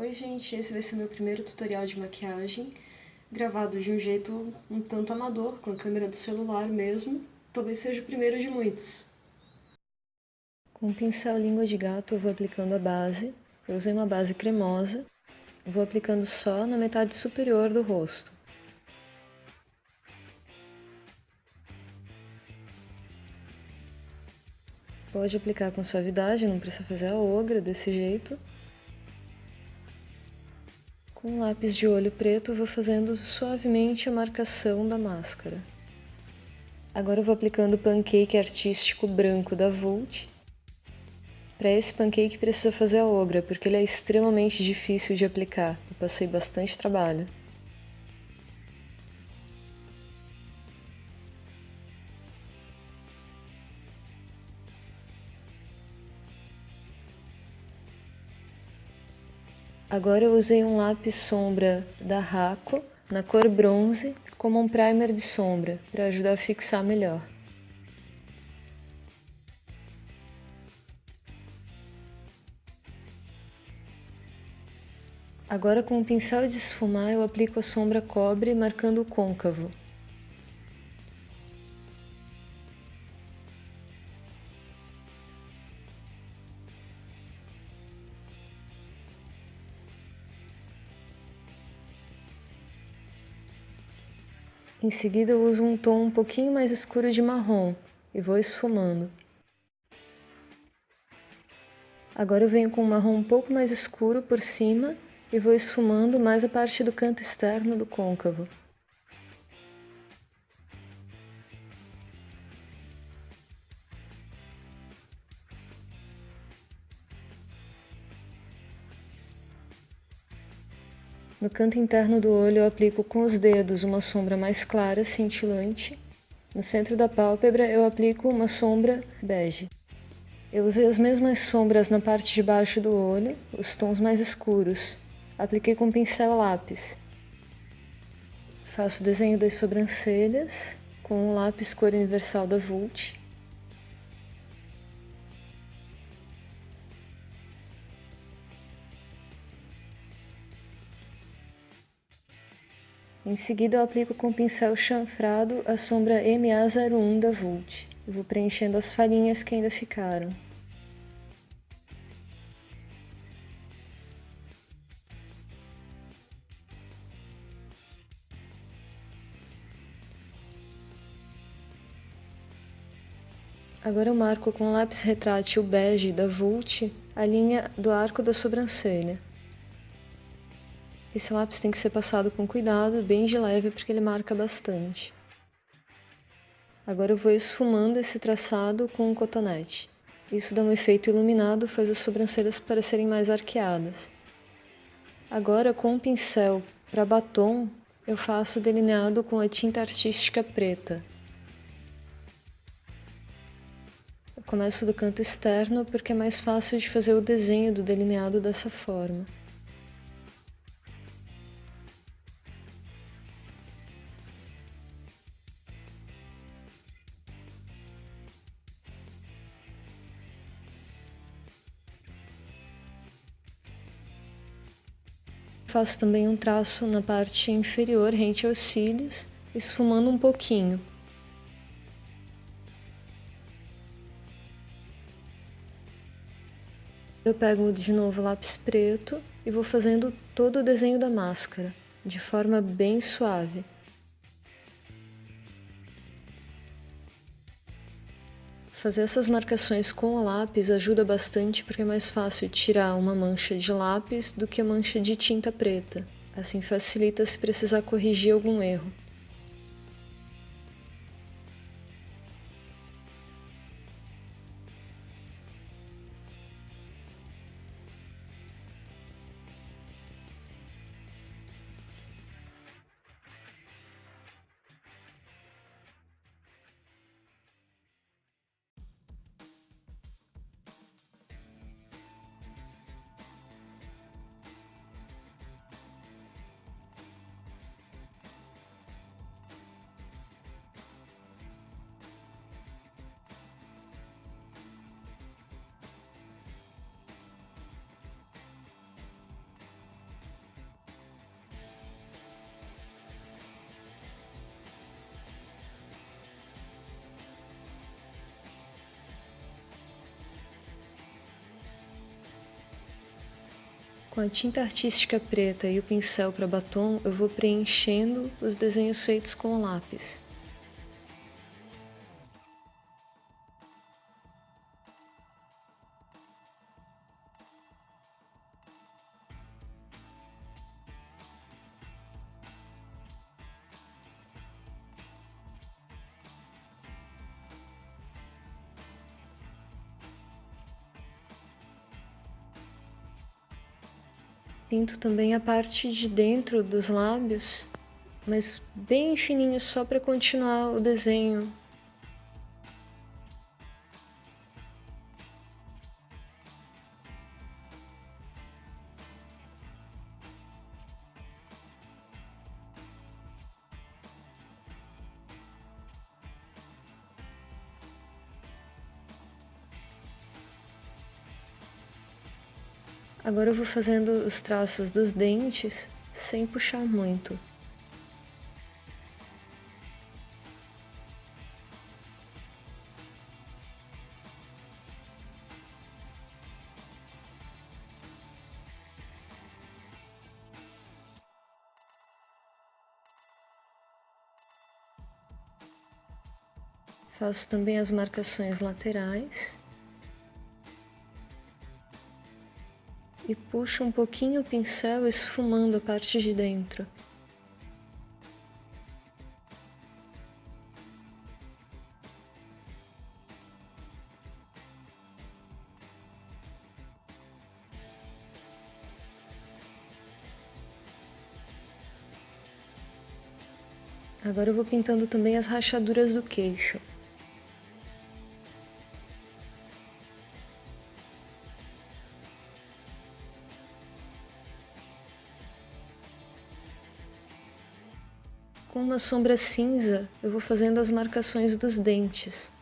Oi gente, esse vai ser meu primeiro tutorial de maquiagem, gravado de um jeito um tanto amador, com a câmera do celular mesmo. Talvez seja o primeiro de muitos. Com o pincel língua de gato eu vou aplicando a base. Eu usei uma base cremosa. Eu vou aplicando só na metade superior do rosto. Pode aplicar com suavidade, não precisa fazer a ogra desse jeito. Com lápis de olho preto eu vou fazendo suavemente a marcação da máscara. Agora eu vou aplicando o pancake artístico branco da Vult. Para esse pancake precisa fazer a ogra, porque ele é extremamente difícil de aplicar. Eu passei bastante trabalho. Agora eu usei um lápis sombra da Raco, na cor bronze, como um primer de sombra, para ajudar a fixar melhor. Agora com o pincel de esfumar eu aplico a sombra cobre marcando o côncavo. Em seguida eu uso um tom um pouquinho mais escuro de marrom e vou esfumando. Agora eu venho com um marrom um pouco mais escuro por cima e vou esfumando mais a parte do canto externo do côncavo. No canto interno do olho eu aplico com os dedos uma sombra mais clara, cintilante. No centro da pálpebra eu aplico uma sombra bege. Eu usei as mesmas sombras na parte de baixo do olho, os tons mais escuros. Apliquei com pincel lápis. Faço o desenho das sobrancelhas com o lápis cor universal da Vult. Em seguida eu aplico com pincel chanfrado a sombra MA01 da Vult. Eu vou preenchendo as falhinhas que ainda ficaram. Agora eu marco com lápis retrátil bege da Vult a linha do arco da sobrancelha. Esse lápis tem que ser passado com cuidado, bem de leve, porque ele marca bastante. Agora eu vou esfumando esse traçado com um cotonete. Isso dá um efeito iluminado, faz as sobrancelhas parecerem mais arqueadas. Agora, com o pincel para batom, eu faço o delineado com a tinta artística preta. Eu começo do canto externo porque é mais fácil de fazer o desenho do delineado dessa forma. Faço também um traço na parte inferior, rente aos cílios, esfumando um pouquinho. Eu pego de novo o lápis preto e vou fazendo todo o desenho da máscara, de forma bem suave. Fazer essas marcações com o lápis ajuda bastante porque é mais fácil tirar uma mancha de lápis do que a mancha de tinta preta. Assim facilita se precisar corrigir algum erro. Com a tinta artística preta e o pincel para batom, eu vou preenchendo os desenhos feitos com o lápis. Pinto também a parte de dentro dos lábios, mas bem fininho só para continuar o desenho. Agora eu vou fazendo os traços dos dentes sem puxar muito. Faço também as marcações laterais. E puxo um pouquinho o pincel esfumando a parte de dentro. Agora eu vou pintando também as rachaduras do queixo. Com uma sombra cinza, eu vou fazendo as marcações dos dentes.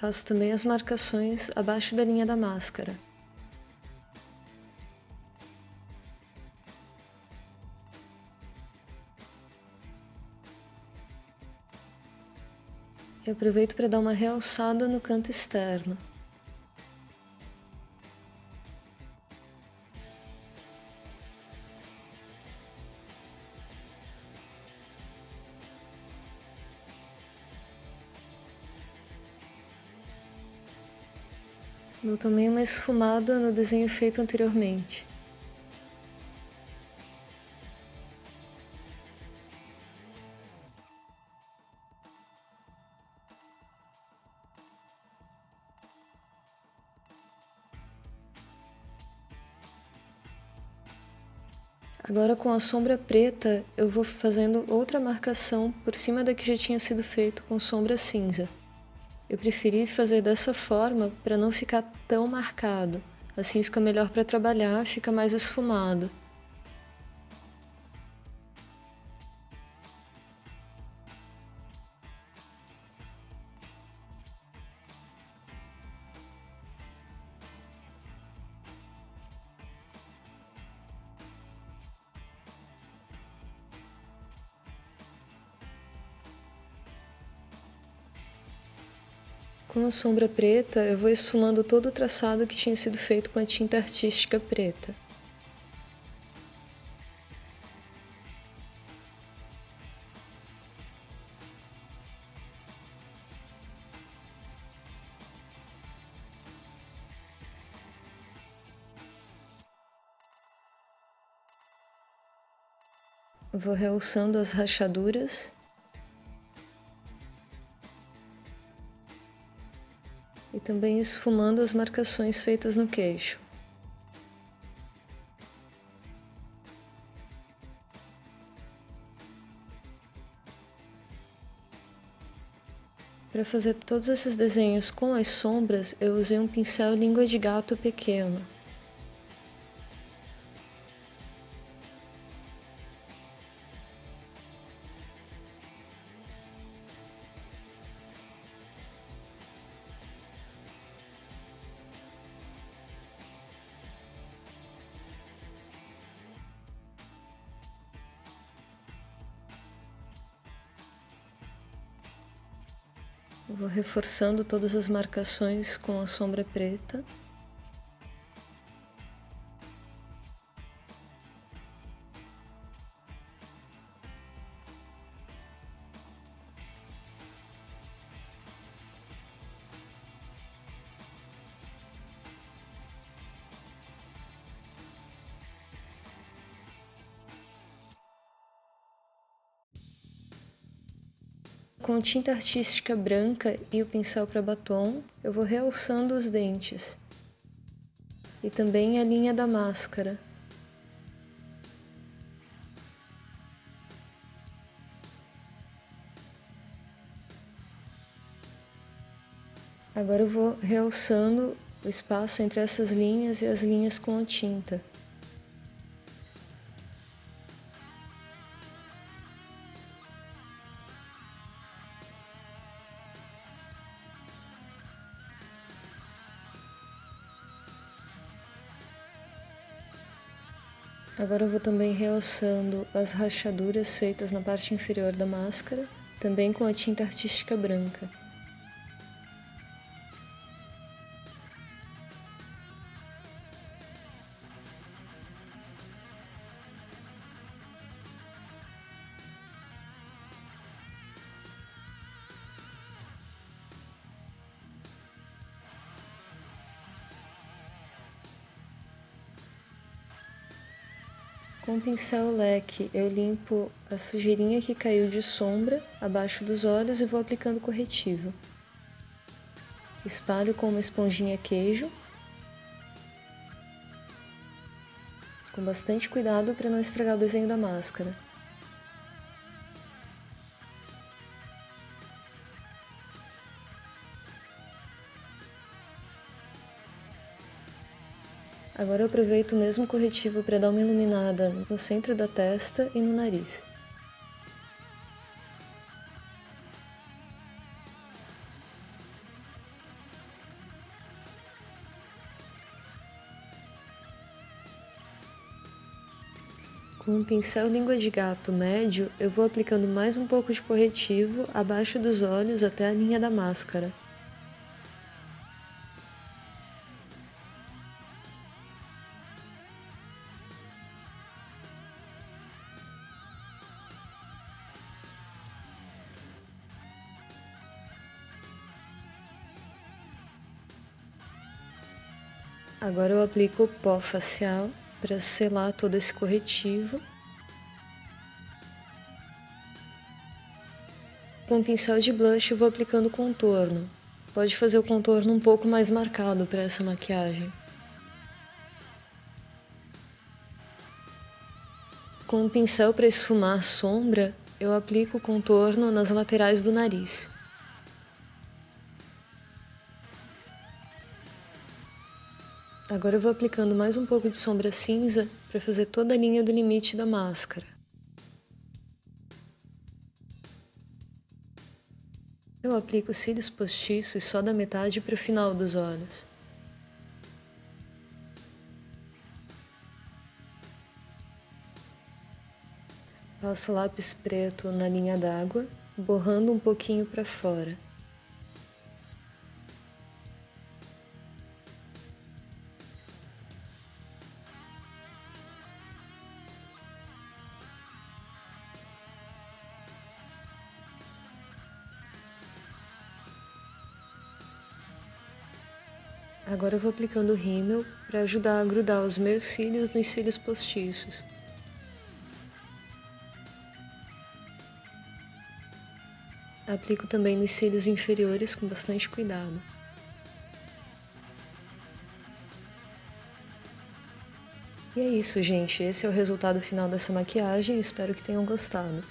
Faço também as marcações abaixo da linha da máscara. Eu aproveito para dar uma realçada no canto externo. Dou também uma esfumada no desenho feito anteriormente. Agora com a sombra preta eu vou fazendo outra marcação por cima da que já tinha sido feito com sombra cinza. Eu preferi fazer dessa forma para não ficar tão marcado, assim fica melhor para trabalhar, fica mais esfumado. Com a sombra preta, eu vou esfumando todo o traçado que tinha sido feito com a tinta artística preta. Vou realçando as rachaduras. E também esfumando as marcações feitas no queixo. Para fazer todos esses desenhos com as sombras, eu usei um pincel língua de gato pequeno. Eu vou reforçando todas as marcações com a sombra preta. Com tinta artística branca e o pincel para batom, eu vou realçando os dentes. E também a linha da máscara. Agora eu vou realçando o espaço entre essas linhas e as linhas com a tinta. Agora eu vou também realçando as rachaduras feitas na parte inferior da máscara, também com a tinta artística branca. Com o pincel leque, eu limpo a sujeirinha que caiu de sombra abaixo dos olhos e vou aplicando corretivo. Espalho com uma esponjinha queijo, com bastante cuidado para não estragar o desenho da máscara. Agora eu aproveito o mesmo corretivo para dar uma iluminada no centro da testa e no nariz. Com um pincel língua de gato médio, eu vou aplicando mais um pouco de corretivo abaixo dos olhos até a linha da máscara. Agora eu aplico o pó facial para selar todo esse corretivo. Com o pincel de blush eu vou aplicando contorno. Pode fazer o contorno um pouco mais marcado para essa maquiagem. Com o pincel para esfumar a sombra, eu aplico o contorno nas laterais do nariz. Agora eu vou aplicando mais um pouco de sombra cinza para fazer toda a linha do limite da máscara. Eu aplico cílios postiços só da metade para o final dos olhos. Passo lápis preto na linha d'água, borrando um pouquinho para fora. Agora eu vou aplicando o rímel para ajudar a grudar os meus cílios nos cílios postiços. Aplico também nos cílios inferiores com bastante cuidado. E é isso, gente. Esse é o resultado final dessa maquiagem. Espero que tenham gostado.